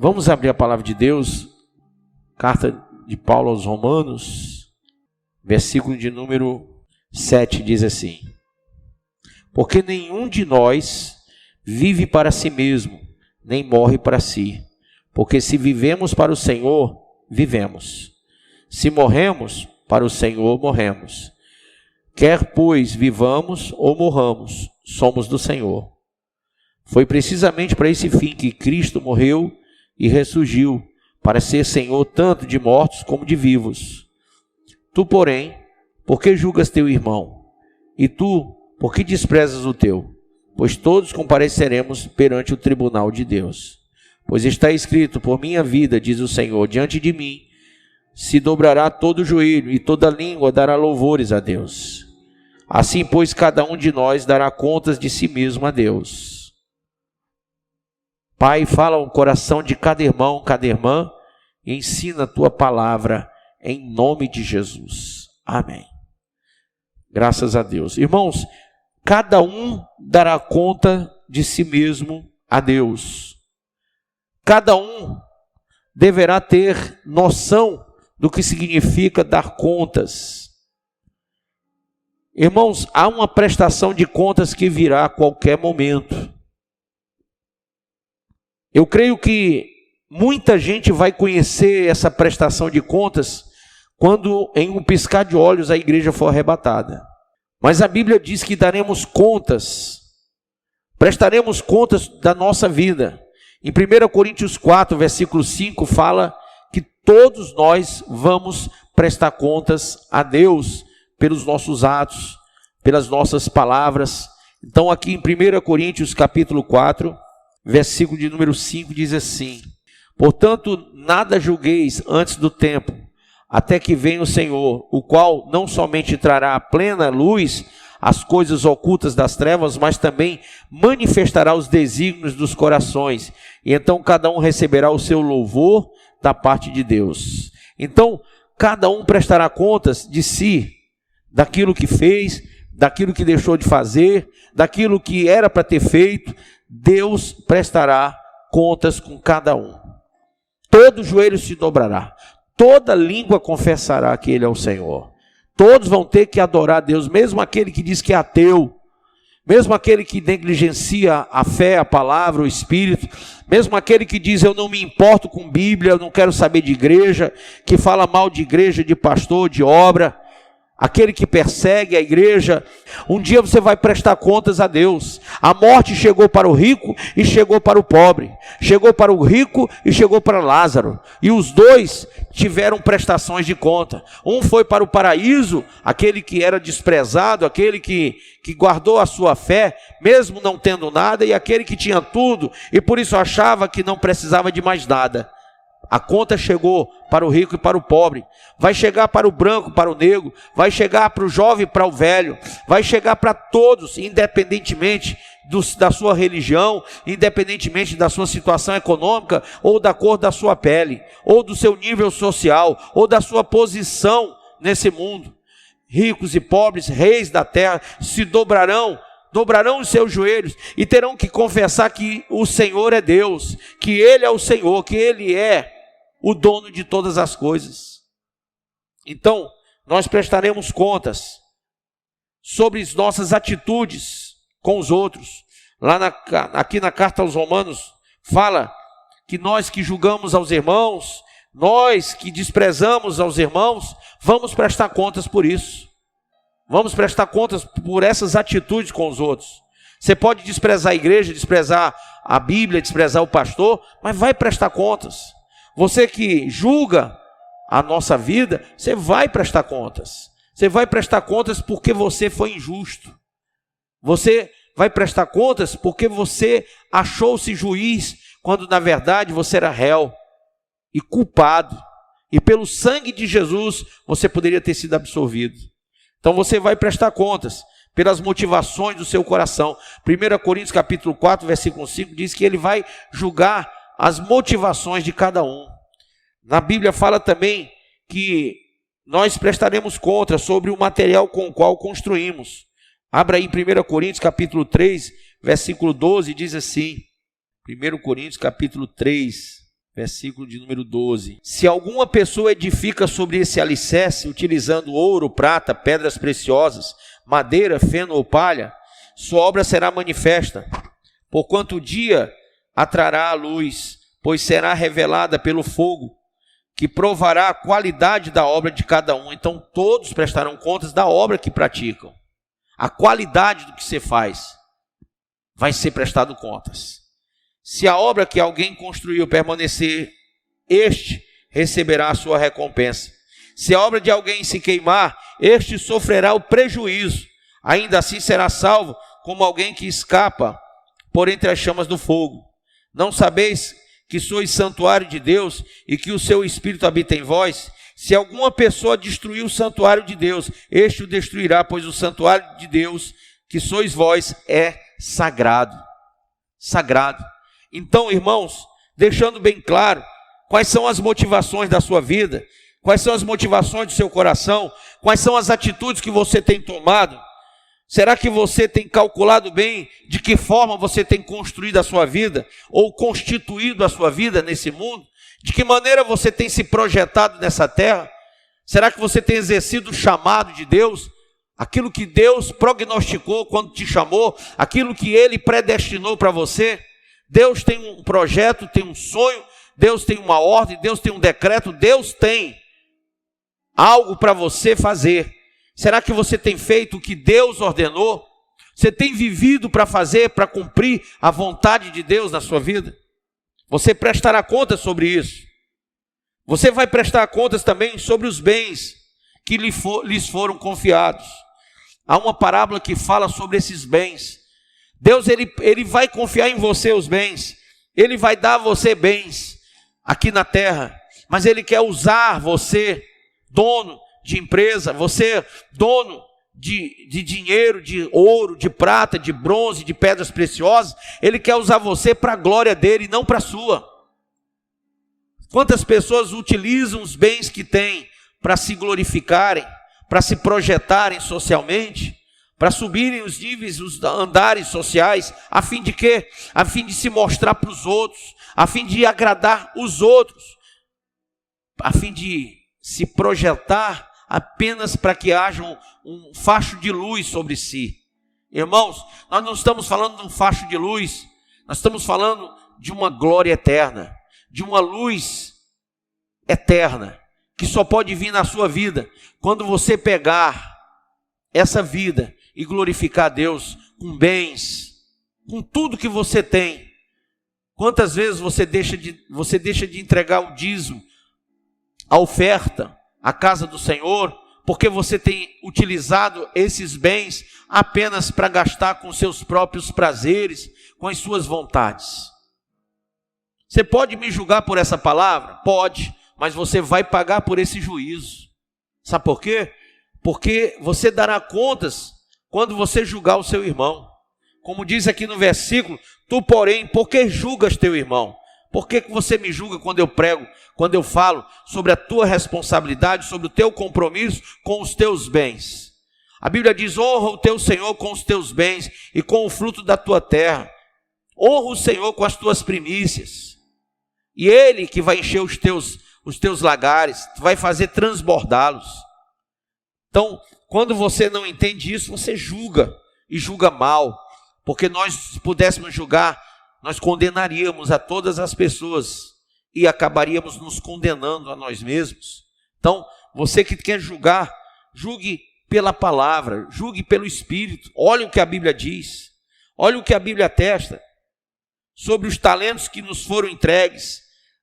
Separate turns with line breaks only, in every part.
Vamos abrir a palavra de Deus, carta de Paulo aos Romanos, versículo de número 7, diz assim: porque nenhum de nós vive para si mesmo, nem morre para si. Porque se vivemos para o Senhor, vivemos. Se morremos, para o Senhor morremos. Quer, pois, vivamos ou morramos, somos do Senhor. Foi precisamente para esse fim que Cristo morreu e ressurgiu, para ser Senhor tanto de mortos como de vivos. Tu, porém, por que julgas teu irmão? E tu, por que desprezas o teu? Pois todos compareceremos perante o tribunal de Deus. Pois está escrito: por minha vida, diz o Senhor, diante de mim se dobrará todo o joelho e toda língua dará louvores a Deus. Assim, pois, cada um de nós dará contas de si mesmo a Deus. Pai, fala ao coração de cada irmão, cada irmã, e ensina a tua palavra em nome de Jesus. Amém. Graças a Deus. Irmãos, cada um dará conta de si mesmo a Deus. Cada um deverá ter noção do que significa dar contas. Irmãos, há uma prestação de contas que virá a qualquer momento. Eu creio que muita gente vai conhecer essa prestação de contas quando em um piscar de olhos a igreja for arrebatada. Mas a Bíblia diz que daremos contas, prestaremos contas da nossa vida. Em 1 Coríntios 4, versículo 5, fala que todos nós vamos prestar contas a Deus pelos nossos atos, pelas nossas palavras. Então aqui em 1 Coríntios capítulo 4, versículo de número 5, diz assim: portanto, nada julgueis antes do tempo, até que venha o Senhor, o qual não somente trará a plena luz as coisas ocultas das trevas, mas também manifestará os desígnios dos corações, e então cada um receberá o seu louvor da parte de Deus. Então, cada um prestará contas de si, daquilo que fez, daquilo que deixou de fazer, daquilo que era para ter feito. Deus prestará contas com cada um. Todo joelho se dobrará, toda língua confessará que Ele é o Senhor. Todos vão ter que adorar a Deus, mesmo aquele que diz que é ateu, mesmo aquele que negligencia a fé, a palavra, o Espírito, mesmo aquele que diz: eu não me importo com Bíblia, eu não quero saber de igreja, que fala mal de igreja, de pastor, de obra, aquele que persegue a igreja. Um dia você vai prestar contas a Deus. A morte chegou para o rico e chegou para o pobre, chegou para o rico e chegou para Lázaro, e os dois tiveram prestações de conta. Um foi para o paraíso, aquele que era desprezado, aquele que guardou a sua fé, mesmo não tendo nada, e aquele que tinha tudo, e por isso achava que não precisava de mais nada. A conta chegou para o rico e para o pobre, vai chegar para o branco, para o negro, vai chegar para o jovem e para o velho, vai chegar para todos, independentemente da sua religião, independentemente da sua situação econômica, ou da cor da sua pele, ou do seu nível social, ou da sua posição nesse mundo. Ricos e pobres, reis da terra, se dobrarão os seus joelhos e terão que confessar que o Senhor é Deus, que Ele é o Senhor, que Ele é o dono de todas as coisas. Então, nós prestaremos contas sobre as nossas atitudes com os outros. Aqui na carta aos Romanos, fala que nós que julgamos aos irmãos, nós que desprezamos aos irmãos, vamos prestar contas por isso. Vamos prestar contas por essas atitudes com os outros. Você pode desprezar a igreja, desprezar a Bíblia, desprezar o pastor, mas vai prestar contas. Você que julga a nossa vida, você vai prestar contas. Você vai prestar contas porque você foi injusto. Você vai prestar contas porque você achou-se juiz, quando na verdade você era réu e culpado. E pelo sangue de Jesus você poderia ter sido absolvido. Então você vai prestar contas pelas motivações do seu coração. 1 Coríntios capítulo 4, versículo 5 diz que Ele vai julgar as motivações de cada um. Na Bíblia fala também que nós prestaremos conta sobre o material com o qual construímos. Abra aí em 1 Coríntios capítulo 3, versículo 12, diz assim, 1 Coríntios capítulo 3, versículo de número 12. Se alguma pessoa edifica sobre esse alicerce, utilizando ouro, prata, pedras preciosas, madeira, feno ou palha, sua obra será manifesta, porquanto o dia a trará a luz, pois será revelada pelo fogo, que provará a qualidade da obra de cada um. Então todos prestarão contas da obra que praticam. A qualidade do que você faz vai ser prestado contas. Se a obra que alguém construiu permanecer, este receberá a sua recompensa. Se a obra de alguém se queimar, este sofrerá o prejuízo. Ainda assim será salvo, como alguém que escapa por entre as chamas do fogo. Não sabeis que sois santuário de Deus e que o seu Espírito habita em vós? Se alguma pessoa destruir o santuário de Deus, este o destruirá, pois o santuário de Deus, que sois vós, é sagrado. Sagrado. Então, irmãos, deixando bem claro quais são as motivações da sua vida, quais são as motivações do seu coração, quais são as atitudes que você tem tomado. Será que você tem calculado bem de que forma você tem construído a sua vida ou constituído a sua vida nesse mundo? De que maneira você tem se projetado nessa terra? Será que você tem exercido o chamado de Deus? Aquilo que Deus prognosticou quando te chamou, aquilo que Ele predestinou para você? Deus tem um projeto, tem um sonho, Deus tem uma ordem, Deus tem um decreto, Deus tem algo para você fazer. Será que você tem feito o que Deus ordenou? Você tem vivido para fazer, para cumprir a vontade de Deus na sua vida? Você prestará contas sobre isso. Você vai prestar contas também sobre os bens que lhes foram confiados. Há uma parábola que fala sobre esses bens. Deus ele vai confiar em você os bens. Ele vai dar a você bens aqui na terra. Mas Ele quer usar você, dono de empresa, você dono de dinheiro, de ouro, de prata, de bronze, de pedras preciosas. Ele quer usar você para a glória dele e não para a sua. Quantas pessoas utilizam os bens que têm para se glorificarem, para se projetarem socialmente, para subirem os níveis, os andares sociais, a fim de quê? A fim de se mostrar para os outros, a fim de agradar os outros, a fim de se projetar apenas para que haja um facho de luz sobre si. Irmãos, nós não estamos falando de um facho de luz, nós estamos falando de uma glória eterna, de uma luz eterna, que só pode vir na sua vida quando você pegar essa vida e glorificar a Deus com bens, com tudo que você tem. Quantas vezes você deixa de entregar o dízimo, a oferta, a casa do Senhor, porque você tem utilizado esses bens apenas para gastar com seus próprios prazeres, com as suas vontades? Você pode me julgar por essa palavra? Pode, mas você vai pagar por esse juízo. Sabe por quê? Porque você dará contas quando você julgar o seu irmão. Como diz aqui no versículo, tu, porém, por que julgas teu irmão? Por que você me julga quando eu prego, quando eu falo sobre a tua responsabilidade, sobre o teu compromisso com os teus bens? A Bíblia diz, honra o teu Senhor com os teus bens e com o fruto da tua terra. Honra o Senhor com as tuas primícias. E Ele que vai encher os teus lagares, vai fazer transbordá-los. Então, quando você não entende isso, você julga, e julga mal. Porque nós, se pudéssemos julgar, nós condenaríamos a todas as pessoas e acabaríamos nos condenando a nós mesmos. Então, você que quer julgar, julgue pela palavra, julgue pelo Espírito. Olha o que a Bíblia diz, olha o que a Bíblia atesta sobre os talentos que nos foram entregues.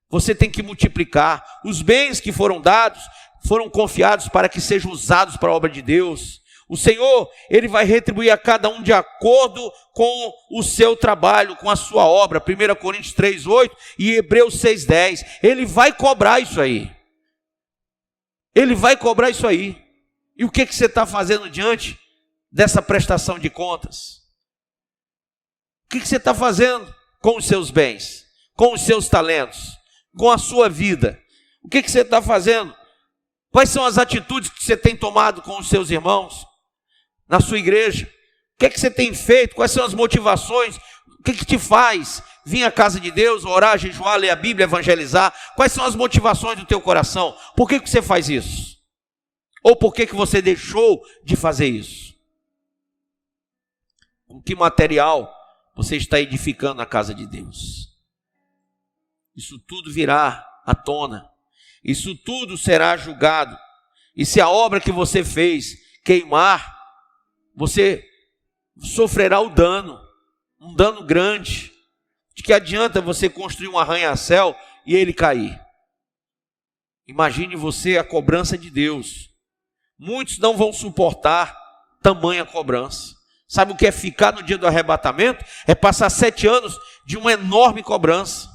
Você tem que multiplicar. Os bens que foram dados, foram confiados para que sejam usados para a obra de Deus. O Senhor, Ele vai retribuir a cada um de acordo com o seu trabalho, com a sua obra. 1 Coríntios 3:8 e Hebreus 6:10. Ele vai cobrar isso aí. Ele vai cobrar isso aí. E o que você está fazendo diante dessa prestação de contas? O que você está fazendo com os seus bens, com os seus talentos, com a sua vida? O que você está fazendo? Quais são as atitudes que você tem tomado com os seus irmãos? Na sua igreja, o que você tem feito? Quais são as motivações O que te faz vir à casa de Deus, orar, jejuar, ler a Bíblia, evangelizar? Quais são as motivações do teu coração? Por que você faz isso? Ou por que você deixou de fazer isso? Com que material você está edificando a casa de Deus? Isso tudo virá à tona. Isso tudo será julgado. E se a obra que você fez queimar, você sofrerá o dano, um dano grande. De que adianta você construir um arranha-céu e ele cair? Imagine você a cobrança de Deus. Muitos não vão suportar tamanha cobrança. Sabe o que é ficar no dia do arrebatamento? É passar 7 anos de uma enorme cobrança.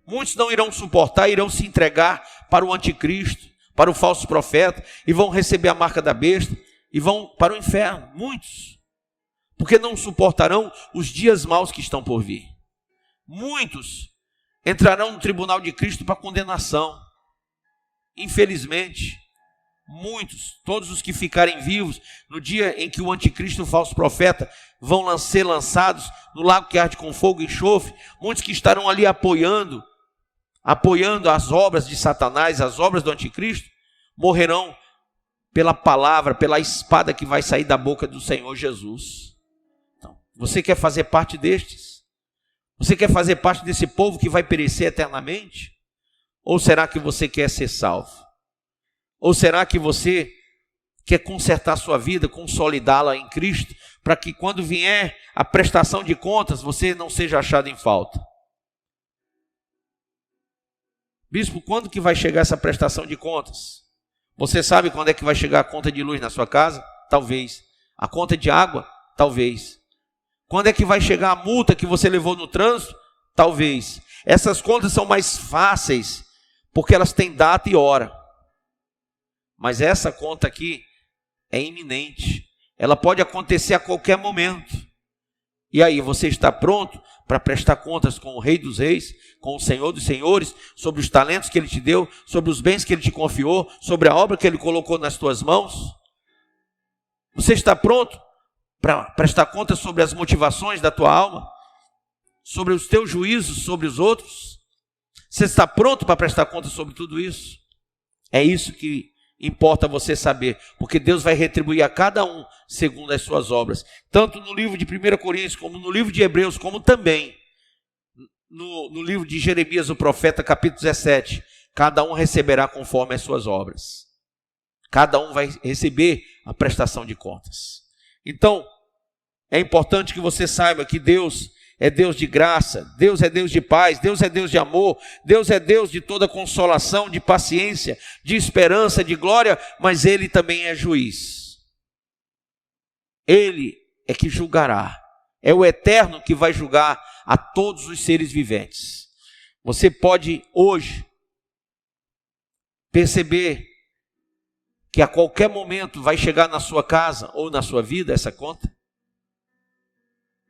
Muitos não irão suportar, irão se entregar para o anticristo, para o falso profeta, e vão receber a marca da besta, e vão para o inferno. Muitos. Porque não suportarão os dias maus que estão por vir. Muitos entrarão no tribunal de Cristo para condenação. Infelizmente, muitos, todos os que ficarem vivos no dia em que o anticristo e o falso profeta vão ser lançados no lago que arde com fogo e enxofre, muitos que estarão ali apoiando as obras de Satanás, as obras do anticristo, morrerão pela palavra, pela espada que vai sair da boca do Senhor Jesus. Então, você quer fazer parte destes? Você quer fazer parte desse povo que vai perecer eternamente? Ou será que você quer ser salvo? Ou será que você quer consertar sua vida, consolidá-la em Cristo, para que quando vier a prestação de contas, você não seja achado em falta? Bispo, quando que vai chegar essa prestação de contas? Você sabe quando é que vai chegar a conta de luz na sua casa? Talvez. A conta de água? Talvez. Quando é que vai chegar a multa que você levou no trânsito? Talvez. Essas contas são mais fáceis, porque elas têm data e hora. Mas essa conta aqui é iminente. Ela pode acontecer a qualquer momento. E aí, você está pronto para prestar contas com o Rei dos Reis, com o Senhor dos Senhores, sobre os talentos que Ele te deu, sobre os bens que Ele te confiou, sobre a obra que Ele colocou nas tuas mãos? Você está pronto para prestar contas sobre as motivações da tua alma, sobre os teus juízos sobre os outros? Você está pronto para prestar contas sobre tudo isso? É isso que importa você saber, porque Deus vai retribuir a cada um segundo as suas obras, tanto no livro de 1 Coríntios, como no livro de Hebreus, como também no livro de Jeremias, o profeta, capítulo 17. Cada um receberá conforme as suas obras. Cada um vai receber a prestação de contas. Então, é importante que você saiba que Deus é Deus de graça, Deus é Deus de paz, Deus é Deus de amor, Deus é Deus de toda consolação, de paciência, de esperança, de glória, mas Ele também é juiz. Ele é que julgará, é o Eterno que vai julgar a todos os seres viventes. Você pode hoje perceber que a qualquer momento vai chegar na sua casa ou na sua vida essa conta?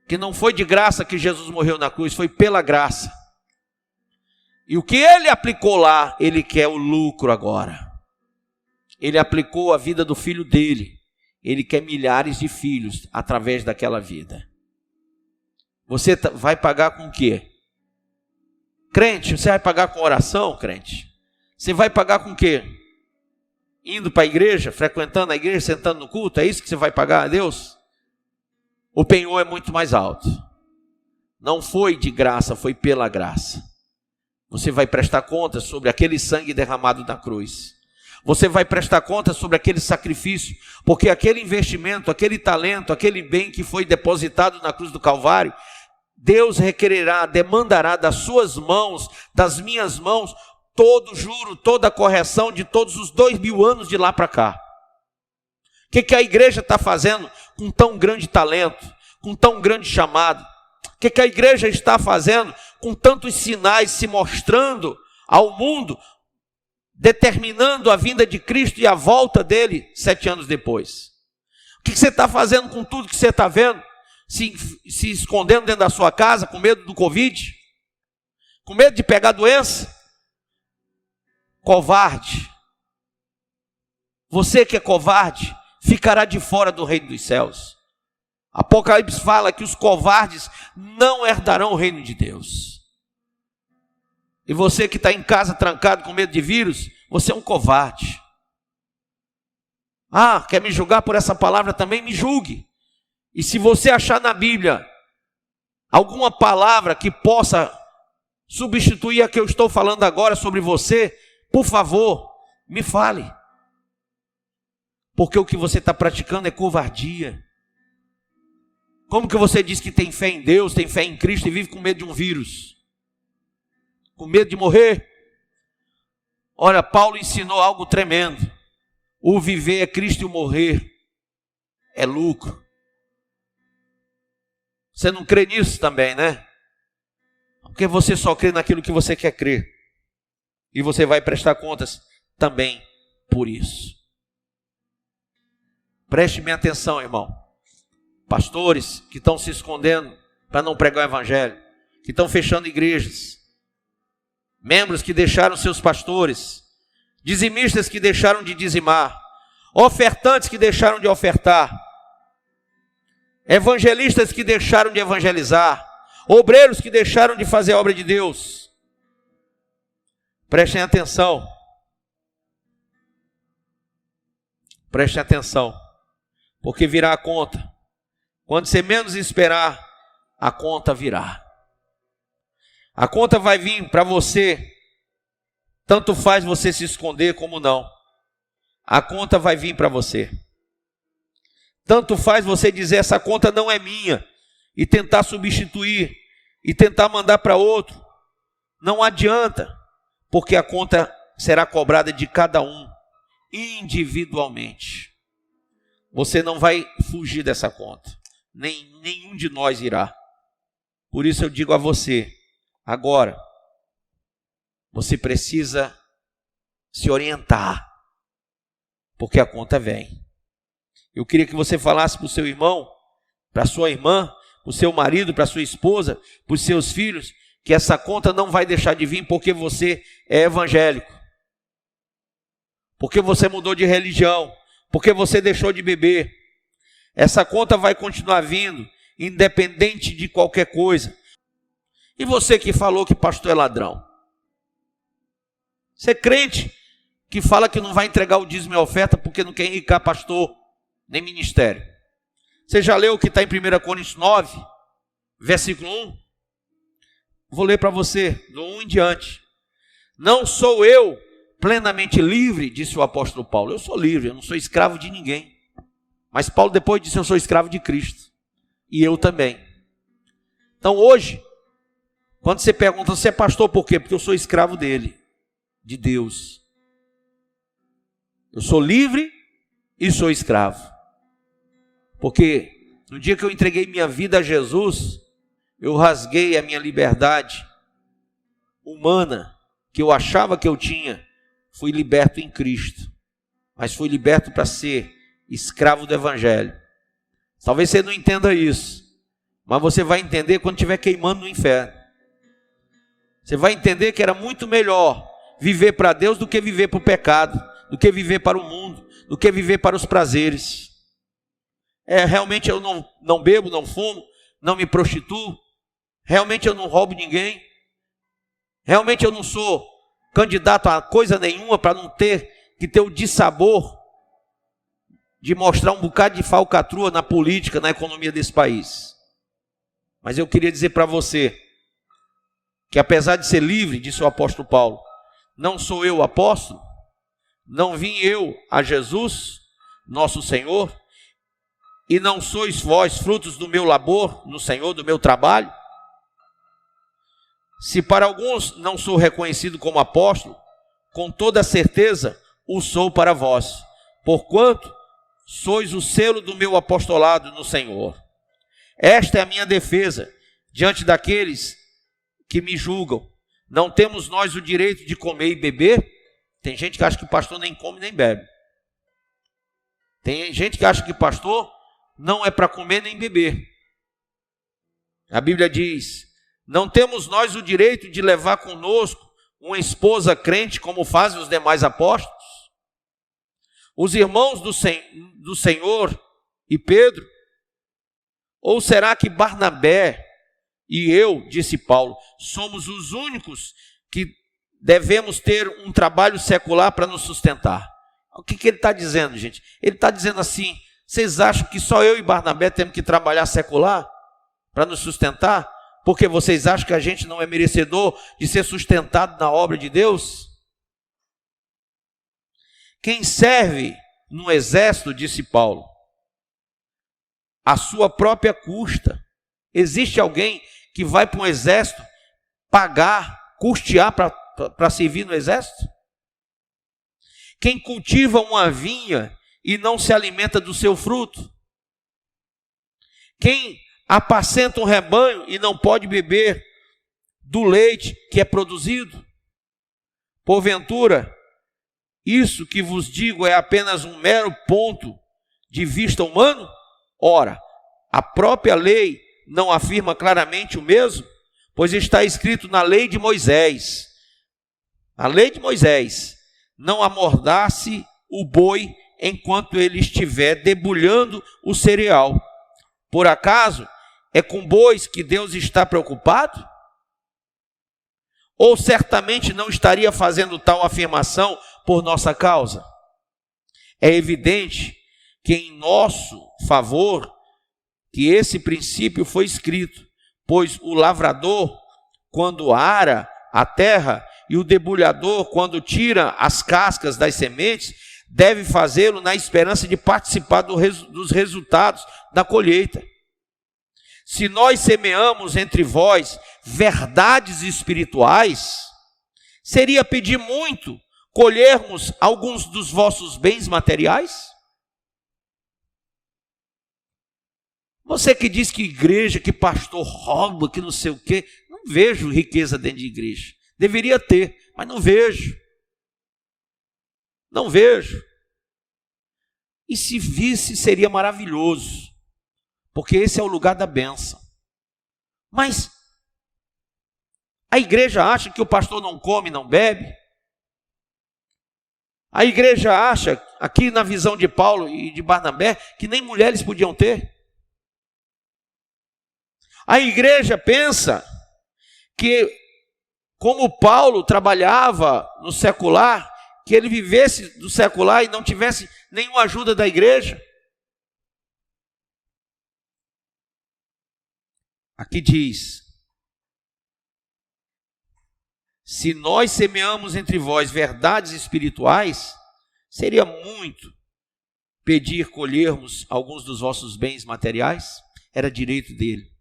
Que não foi de graça que Jesus morreu na cruz, foi pela graça. E o que Ele aplicou lá, Ele quer o lucro agora. Ele aplicou a vida do filho dele. Ele quer milhares de filhos através daquela vida. Você vai pagar com o quê? Crente, você vai pagar com oração, crente? Você vai pagar com o quê? Indo para a igreja, frequentando a igreja, sentando no culto? É isso que você vai pagar a Deus? O penhor é muito mais alto. Não foi de graça, foi pela graça. Você vai prestar contas sobre aquele sangue derramado na cruz. Você vai prestar contas sobre aquele sacrifício, porque aquele investimento, aquele talento, aquele bem que foi depositado na cruz do Calvário, Deus requererá, demandará das suas mãos, das minhas mãos, todo o juro, toda a correção de todos os 2000 anos de lá para cá. O que a igreja está fazendo com tão grande talento, com tão grande chamado? O que a igreja está fazendo com tantos sinais se mostrando ao mundo, determinando a vinda de Cristo e a volta dele 7 anos depois? O que você está fazendo com tudo que você está vendo? Se escondendo dentro da sua casa com medo do Covid? Com medo de pegar doença? Covarde. Você que é covarde, ficará de fora do reino dos céus. Apocalipse fala que os covardes não herdarão o reino de Deus. E você que está em casa trancado com medo de vírus, você é um covarde. Ah, quer me julgar por essa palavra também? Me julgue. E se você achar na Bíblia alguma palavra que possa substituir a que eu estou falando agora sobre você, por favor, me fale. Porque o que você está praticando é covardia. Como que você diz que tem fé em Deus, tem fé em Cristo e vive com medo de um vírus? Com medo de morrer? Olha, Paulo ensinou algo tremendo. O viver é Cristo e o morrer é lucro. Você não crê nisso também, né? Porque você só crê naquilo que você quer crer. E você vai prestar contas também por isso. Preste bem atenção, irmão. Pastores que estão se escondendo para não pregar o evangelho, que estão fechando igrejas, membros que deixaram seus pastores, dizimistas que deixaram de dizimar, ofertantes que deixaram de ofertar, evangelistas que deixaram de evangelizar, obreiros que deixaram de fazer a obra de Deus. Prestem atenção. Prestem atenção, porque virá a conta. Quando você menos esperar, a conta virá. A conta vai vir para você, tanto faz você se esconder como não. A conta vai vir para você. Tanto faz você dizer, essa conta não é minha, e tentar substituir, e tentar mandar para outro. Não adianta, porque a conta será cobrada de cada um, individualmente. Você não vai fugir dessa conta. Nenhum de nós irá. Por isso eu digo a você, agora, você precisa se orientar, porque a conta vem. Eu queria que você falasse para o seu irmão, para a sua irmã, para o seu marido, para a sua esposa, para os seus filhos, que essa conta não vai deixar de vir porque você é evangélico, porque você mudou de religião, porque você deixou de beber. Essa conta vai continuar vindo, independente de qualquer coisa. E você que falou que pastor é ladrão? Você é crente que fala que não vai entregar o dízimo e a oferta porque não quer enricar pastor, nem ministério. Você já leu o que está em 1 Coríntios 9, versículo 1? Vou ler para você, do 1 em diante. Não sou eu plenamente livre, disse o apóstolo Paulo. Eu sou livre, eu não sou escravo de ninguém. Mas Paulo depois disse, eu sou escravo de Cristo. E eu também. Então hoje, quando você pergunta, você é pastor por quê? Porque eu sou escravo dele, de Deus. Eu sou livre e sou escravo. Porque no dia que eu entreguei minha vida a Jesus, eu rasguei a minha liberdade humana, que eu achava que eu tinha. Fui liberto em Cristo. Mas fui liberto para ser escravo do evangelho. Talvez você não entenda isso, mas você vai entender quando estiver queimando no inferno. Você vai entender que era muito melhor viver para Deus do que viver para o pecado, do que viver para o mundo, do que viver para os prazeres. Realmente eu não bebo, não fumo, não me prostituo, realmente eu não roubo ninguém, realmente eu não sou candidato a coisa nenhuma para não ter que ter o dissabor de mostrar um bocado de falcatrua na política, na economia desse país. Mas eu queria dizer para você, que apesar de ser livre, disse o apóstolo Paulo, não sou eu o apóstolo, não vim eu a Jesus, nosso Senhor, e não sois vós frutos do meu labor no Senhor, do meu trabalho? Se para alguns não sou reconhecido como apóstolo, com toda certeza o sou para vós, porquanto sois o selo do meu apostolado no Senhor. Esta é a minha defesa diante daqueles que me julgam. Não temos nós o direito de comer e beber? Tem gente que acha que pastor nem come nem bebe. Tem gente que acha que pastor não é para comer nem beber. A Bíblia diz, não temos nós o direito de levar conosco uma esposa crente como fazem os demais apóstolos? Os irmãos do Senhor e Pedro Ou será que Barnabé e eu, disse Paulo, somos os únicos que devemos ter um trabalho secular para nos sustentar? O que ele está dizendo, gente? Ele está dizendo assim: vocês acham que só eu e Barnabé temos que trabalhar secular para nos sustentar? Porque vocês acham que a gente não é merecedor de ser sustentado na obra de Deus? Quem serve no exército, disse Paulo, à sua própria custa. Existe alguém que vai para um exército pagar, custear para servir no exército? Quem cultiva uma vinha e não se alimenta do seu fruto? Quem apacenta um rebanho e não pode beber do leite que é produzido? Porventura, isso que vos digo é apenas um mero ponto de vista humano? Ora, a própria lei não afirma claramente o mesmo? Pois está escrito na lei de Moisés, não amordace o boi enquanto ele estiver debulhando o cereal. Por acaso é com bois que Deus está preocupado? Ou certamente não estaria fazendo tal afirmação por nossa causa? É evidente que em nosso favor que esse princípio foi escrito, pois o lavrador, quando ara a terra, e o debulhador, quando tira as cascas das sementes, deve fazê-lo na esperança de participar dos resultados da colheita. Se nós semeamos entre vós verdades espirituais, seria pedir muito colhermos alguns dos vossos bens materiais? Você que diz que igreja, que pastor rouba, que não sei o quê, não vejo riqueza dentro de igreja. Deveria ter, mas não vejo. Não vejo. E se visse, seria maravilhoso, porque esse é o lugar da bênção. Mas a igreja acha que o pastor não come, não bebe? A igreja acha, aqui na visão de Paulo e de Barnabé, que nem mulheres podiam ter? A igreja pensa que, como Paulo trabalhava no secular, que ele vivesse do secular e não tivesse nenhuma ajuda da igreja? Aqui diz: se nós semeamos entre vós verdades espirituais, seria muito pedir colhermos alguns dos vossos bens materiais? Era direito dele.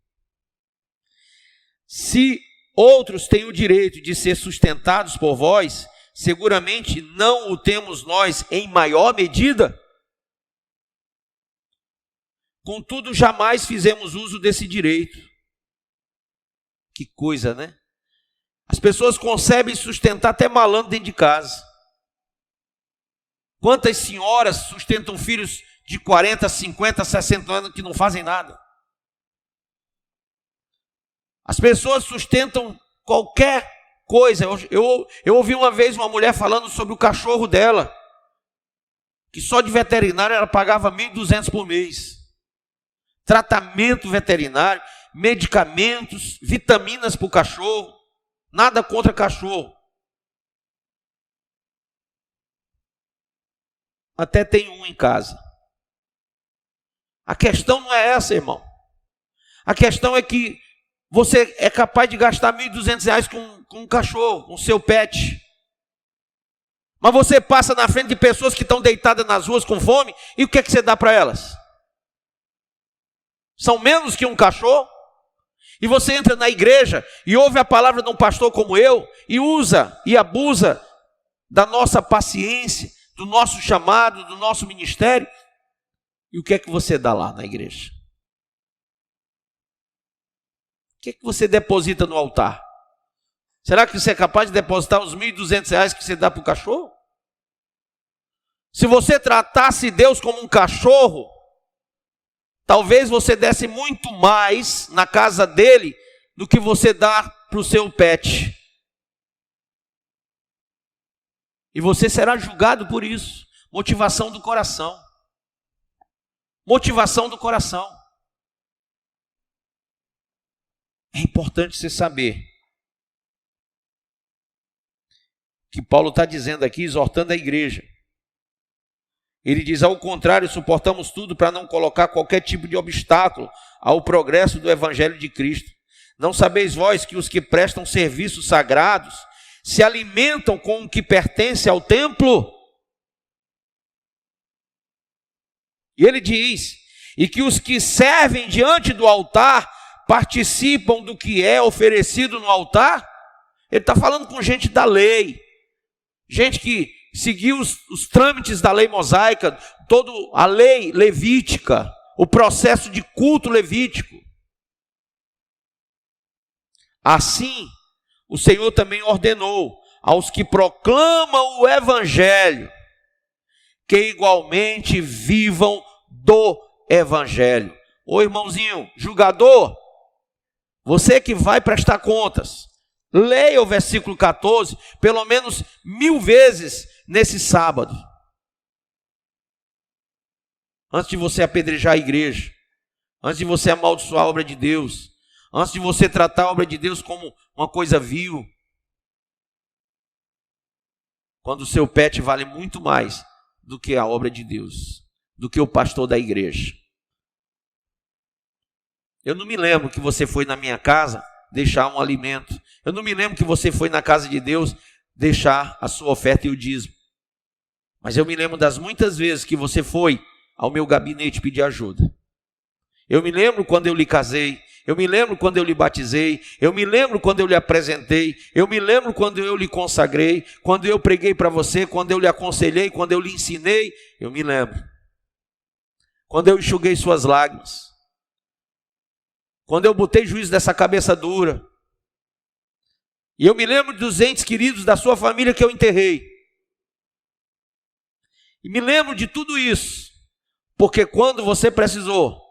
Se outros têm o direito de ser sustentados por vós, seguramente não o temos nós em maior medida? Contudo, jamais fizemos uso desse direito. Que coisa, né? As pessoas conseguem sustentar até malandro dentro de casa. Quantas senhoras sustentam filhos de 40, 50, 60 anos que não fazem nada? As pessoas sustentam qualquer coisa. Eu ouvi uma vez uma mulher falando sobre o cachorro dela, que só de veterinário ela pagava 1.200 por mês. Tratamento veterinário, medicamentos, vitaminas para o cachorro. Nada contra cachorro. Até tem um em casa. A questão não é essa, irmão. A questão é que você é capaz de gastar R$1.200 com um cachorro, com o seu pet. Mas você passa na frente de pessoas que estão deitadas nas ruas com fome, e o que é que você dá para elas? São menos que um cachorro? E você entra na igreja e ouve a palavra de um pastor como eu, e usa e abusa da nossa paciência, do nosso chamado, do nosso ministério, e o que é que você dá lá na igreja? O que é que você deposita no altar? Será que você é capaz de depositar os R$1.200 que você dá para o cachorro? Se você tratasse Deus como um cachorro, talvez você desse muito mais na casa dele do que você dá para o seu pet. E você será julgado por isso. Motivação do coração. Motivação do coração. É importante você saber que Paulo está dizendo aqui, exortando a igreja. Ele diz: ao contrário, suportamos tudo para não colocar qualquer tipo de obstáculo ao progresso do evangelho de Cristo. Não sabeis vós que os que prestam serviços sagrados se alimentam com o que pertence ao templo? E ele diz: e que os que servem diante do altar participam do que é oferecido no altar? Ele está falando com gente da lei, gente que seguiu os trâmites da lei mosaica, toda a lei levítica, o processo de culto levítico. Assim, o Senhor também ordenou aos que proclamam o evangelho que igualmente vivam do evangelho. Ô irmãozinho, julgador, você que vai prestar contas, leia o versículo 14, pelo menos 1000 vezes nesse sábado. Antes de você apedrejar a igreja, antes de você amaldiçoar a obra de Deus, antes de você tratar a obra de Deus como uma coisa vil, quando o seu pet vale muito mais do que a obra de Deus, do que o pastor da igreja. Eu não me lembro que você foi na minha casa deixar um alimento. Eu não me lembro que você foi na casa de Deus deixar a sua oferta e o dízimo. Mas eu me lembro das muitas vezes que você foi ao meu gabinete pedir ajuda. Eu me lembro quando eu lhe casei. Eu me lembro quando eu lhe batizei. Eu me lembro quando eu lhe apresentei. Eu me lembro quando eu lhe consagrei. Quando eu preguei para você. Quando eu lhe aconselhei. Quando eu lhe ensinei. Eu me lembro. Quando eu enxuguei suas lágrimas. Quando eu botei juízo dessa cabeça dura. E eu me lembro dos entes queridos da sua família que eu enterrei. E me lembro de tudo isso. Porque quando você precisou,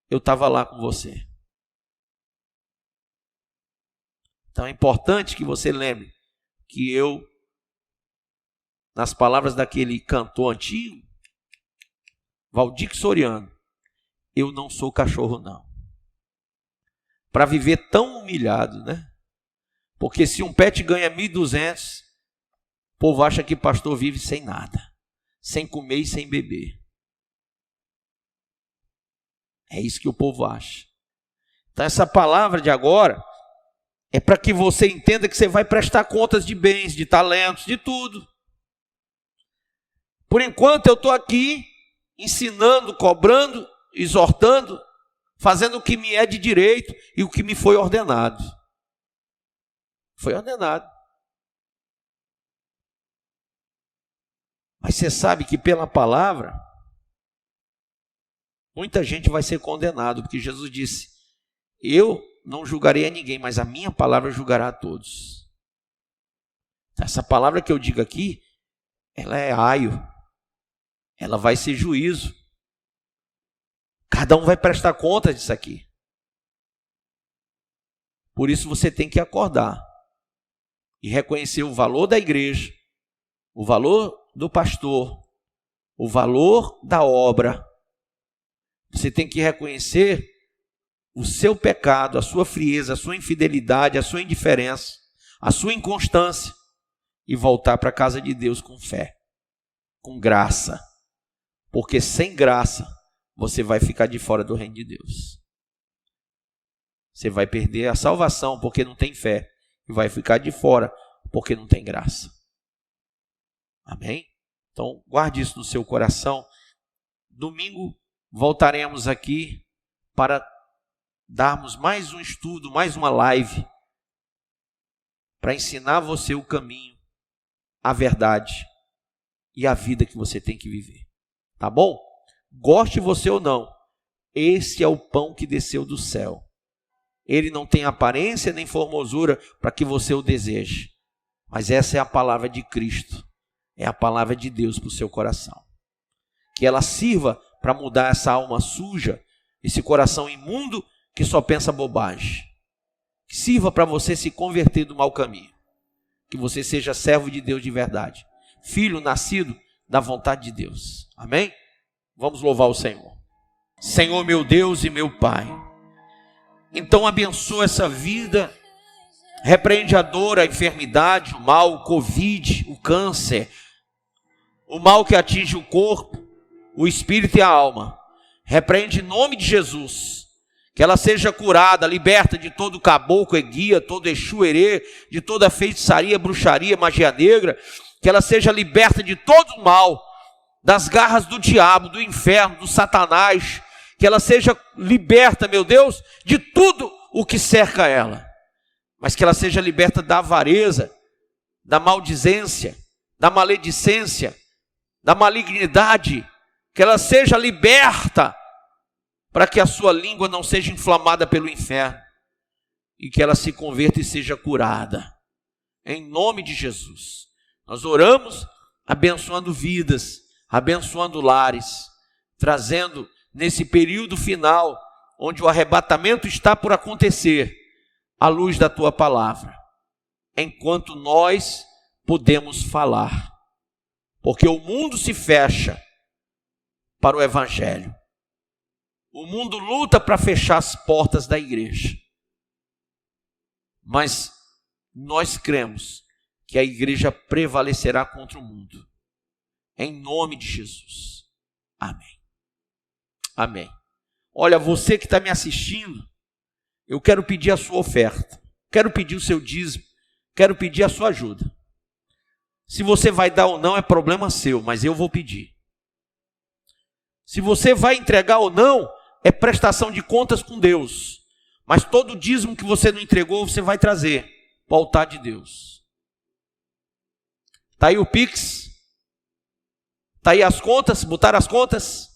eu estava lá com você. Então é importante que você lembre que eu, nas palavras daquele cantor antigo, Valdir Soriano, eu não sou cachorro não. Para viver tão humilhado, né? Porque se um pet ganha 1.200, o povo acha que pastor vive sem nada, sem comer e sem beber. É isso que o povo acha. Então essa palavra de agora é para que você entenda que você vai prestar contas de bens, de talentos, de tudo. Por enquanto eu estou aqui ensinando, cobrando, exortando, fazendo o que me é de direito e o que me foi ordenado. Foi ordenado. Mas você sabe que pela palavra, muita gente vai ser condenado, porque Jesus disse: eu não julgarei a ninguém, mas a minha palavra julgará a todos. Essa palavra que eu digo aqui, ela é aio, ela vai ser juízo. Cada um vai prestar conta disso aqui. Por isso você tem que acordar e reconhecer o valor da igreja, o valor do pastor, o valor da obra. Você tem que reconhecer o seu pecado, a sua frieza, a sua infidelidade, a sua indiferença, a sua inconstância e voltar para a casa de Deus com fé, com graça. Porque sem graça você vai ficar de fora do reino de Deus. Você vai perder a salvação porque não tem fé e vai ficar de fora porque não tem graça. Amém? Então guarde isso no seu coração. Domingo voltaremos aqui para darmos mais um estudo, mais uma live, para ensinar você o caminho, a verdade e a vida que você tem que viver. Tá bom? Goste você ou não, esse é o pão que desceu do céu. Ele não tem aparência nem formosura para que você o deseje, mas essa é a palavra de Cristo, é a palavra de Deus para o seu coração. Que ela sirva para mudar essa alma suja, esse coração imundo que só pensa bobagem. Que sirva para você se converter do mau caminho. Que você seja servo de Deus de verdade. Filho nascido da vontade de Deus. Amém? Vamos louvar o Senhor. Senhor meu Deus e meu Pai, Então abençoa essa vida, repreende a dor, a enfermidade, o mal, o Covid, o câncer, o mal que atinge o corpo, o espírito e a alma. Repreende em nome de Jesus, que ela seja curada, liberta de todo caboclo, guia, todo exu, herê, de toda feitiçaria, bruxaria, magia negra, que ela seja liberta de todo o mal, das garras do diabo, do inferno, do Satanás, que ela seja liberta, meu Deus, de tudo o que cerca ela, mas que ela seja liberta da avareza, da maldizência, da maledicência, da malignidade, que ela seja liberta, para que a sua língua não seja inflamada pelo inferno, e que ela se converta e seja curada, em nome de Jesus. Nós oramos abençoando vidas, abençoando lares, trazendo nesse período final, onde o arrebatamento está por acontecer, a luz da tua palavra, enquanto nós podemos falar, porque o mundo se fecha para o evangelho, o mundo luta para fechar as portas da igreja, mas nós cremos que a igreja prevalecerá contra o mundo, em nome de Jesus, amém, amém. Olha, você que está me assistindo, eu quero pedir a sua oferta, quero pedir o seu dízimo, quero pedir a sua ajuda. Se você vai dar ou não é problema seu, mas eu vou pedir. Se você vai entregar ou não, é prestação de contas com Deus. Mas todo dízimo que você não entregou, você vai trazer para o altar de Deus. Está aí o Pix? Está aí as contas? Botaram as contas?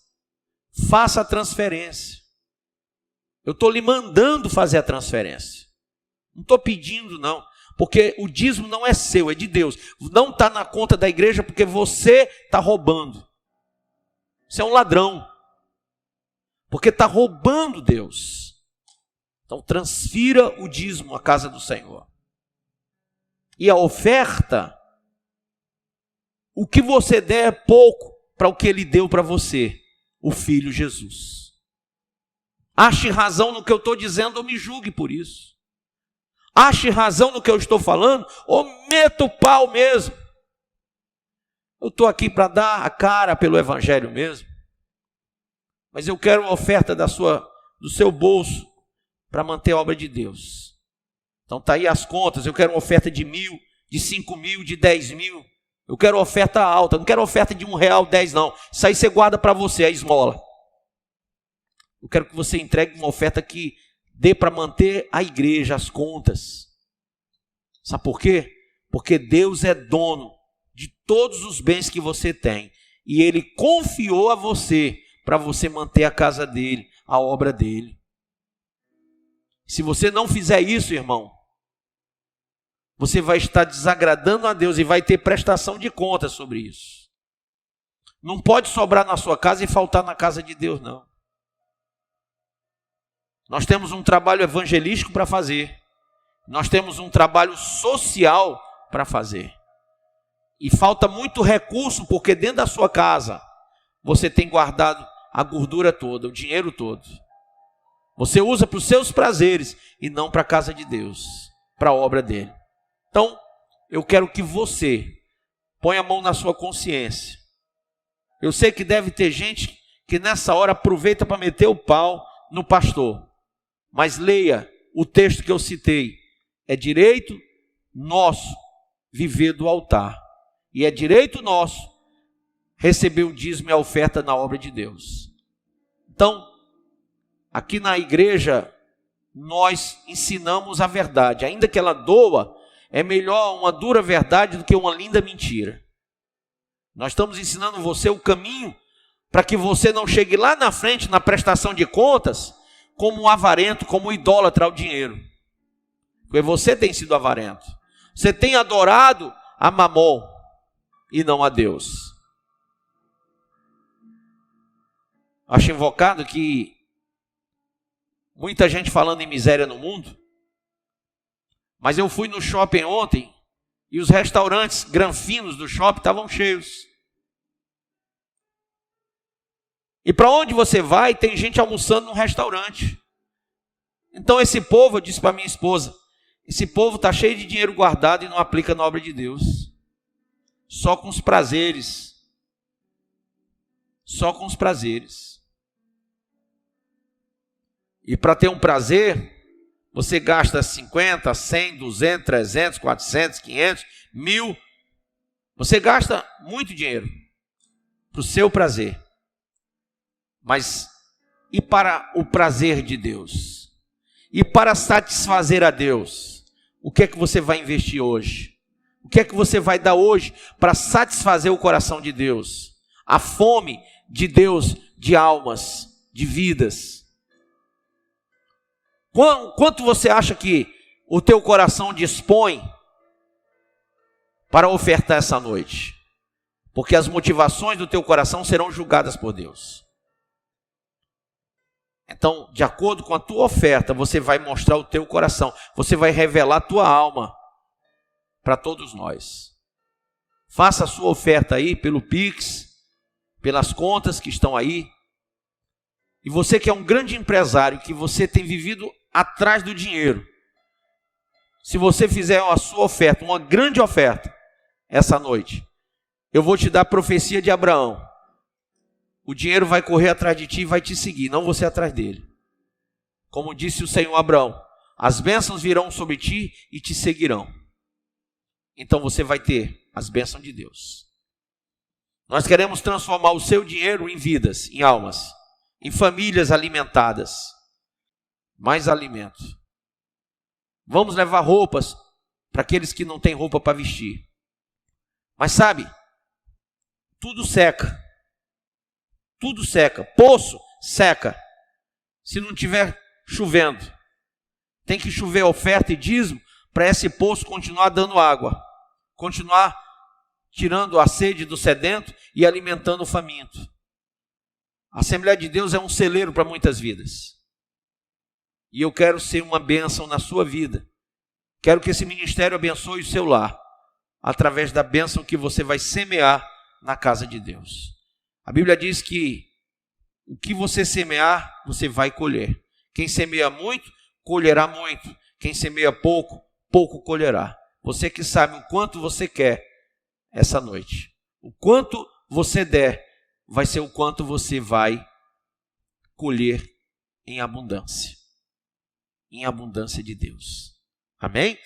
Faça a transferência. Eu estou lhe mandando fazer a transferência. Não estou pedindo não. Porque o dízimo não é seu, é de Deus. Não está na conta da igreja porque você está roubando. Você é um ladrão. Porque está roubando Deus. Então transfira o dízimo à casa do Senhor. E a oferta, o que você der é pouco para o que Ele deu para você, o Filho Jesus. Ache razão no que eu estou dizendo ou me julgue por isso. Ache razão no que eu estou falando ou meta o pau mesmo. Eu estou aqui para dar a cara pelo Evangelho mesmo. Mas eu quero uma oferta do seu bolso para manter a obra de Deus. Então está aí as contas. Eu quero uma oferta de 1.000, de 5.000, de 10.000. Eu quero oferta alta. Não quero oferta de R$1, 10 não. Isso aí você guarda para você, a esmola. Eu quero que você entregue uma oferta que dê para manter a igreja, as contas. Sabe por quê? Porque Deus é dono de todos os bens que você tem. E Ele confiou a você para você manter a casa dele, a obra dele. Se você não fizer isso, irmão, você vai estar desagradando a Deus e vai ter prestação de contas sobre isso. Não pode sobrar na sua casa e faltar na casa de Deus, não. Nós temos um trabalho evangelístico para fazer. Nós temos um trabalho social para fazer. E falta muito recurso, porque dentro da sua casa você tem guardado a gordura toda, o dinheiro todo. Você usa para os seus prazeres e não para a casa de Deus, para a obra dele. Então, eu quero que você ponha a mão na sua consciência. Eu sei que deve ter gente que nessa hora aproveita para meter o pau no pastor. Mas leia o texto que eu citei. É direito nosso viver do altar. E é direito nosso receber o dízimo e a oferta na obra de Deus. Então, aqui na igreja, nós ensinamos a verdade. Ainda que ela doa, é melhor uma dura verdade do que uma linda mentira. Nós estamos ensinando você o caminho para que você não chegue lá na frente, na prestação de contas, como um avarento, como um idólatra ao dinheiro. Porque você tem sido avarento. Você tem adorado a Mamon e não a Deus. Acho invocado que muita gente falando em miséria no mundo, mas eu fui no shopping ontem e os restaurantes granfinos do shopping estavam cheios. E para onde você vai, tem gente almoçando num restaurante. Então esse povo, eu disse para minha esposa, esse povo está cheio de dinheiro guardado e não aplica na obra de Deus. Só com os prazeres. Só com os prazeres. E para ter um prazer, você gasta 50, 100, 200, 300, 400, 500, 1000. Você gasta muito dinheiro para o seu prazer. Mas e para o prazer de Deus? E para satisfazer a Deus? O que é que você vai investir hoje? O que é que você vai dar hoje para satisfazer o coração de Deus? A fome de Deus, de almas, de vidas. Quanto você acha que o teu coração dispõe para ofertar essa noite? Porque as motivações do teu coração serão julgadas por Deus. Então, de acordo com a tua oferta, você vai mostrar o teu coração. Você vai revelar a tua alma para todos nós. Faça a sua oferta aí pelo Pix, pelas contas que estão aí. E você que é um grande empresário, que você tem vivido atrás do dinheiro. Se você fizer a sua oferta, uma grande oferta, essa noite, eu vou te dar a profecia de Abraão. O dinheiro vai correr atrás de ti e vai te seguir, não você atrás dele. Como disse o Senhor a Abraão, as bênçãos virão sobre ti e te seguirão. Então você vai ter as bênçãos de Deus. Nós queremos transformar o seu dinheiro em vidas, em almas, em famílias alimentadas. Mais alimento. Vamos levar roupas para aqueles que não têm roupa para vestir. Mas sabe, tudo seca. Tudo seca. Poço seca. Se não tiver chovendo. Tem que chover oferta e dízimo para esse poço continuar dando água. Continuar tirando a sede do sedento e alimentando o faminto. A Assembleia de Deus é um celeiro para muitas vidas. E eu quero ser uma bênção na sua vida. Quero que esse ministério abençoe o seu lar, através da bênção que você vai semear na casa de Deus. A Bíblia diz que o que você semear, você vai colher. Quem semeia muito, colherá muito. Quem semeia pouco, pouco colherá. Você que sabe o quanto você quer essa noite. O quanto você der, vai ser o quanto você vai colher em abundância. Em abundância de Deus. Amém?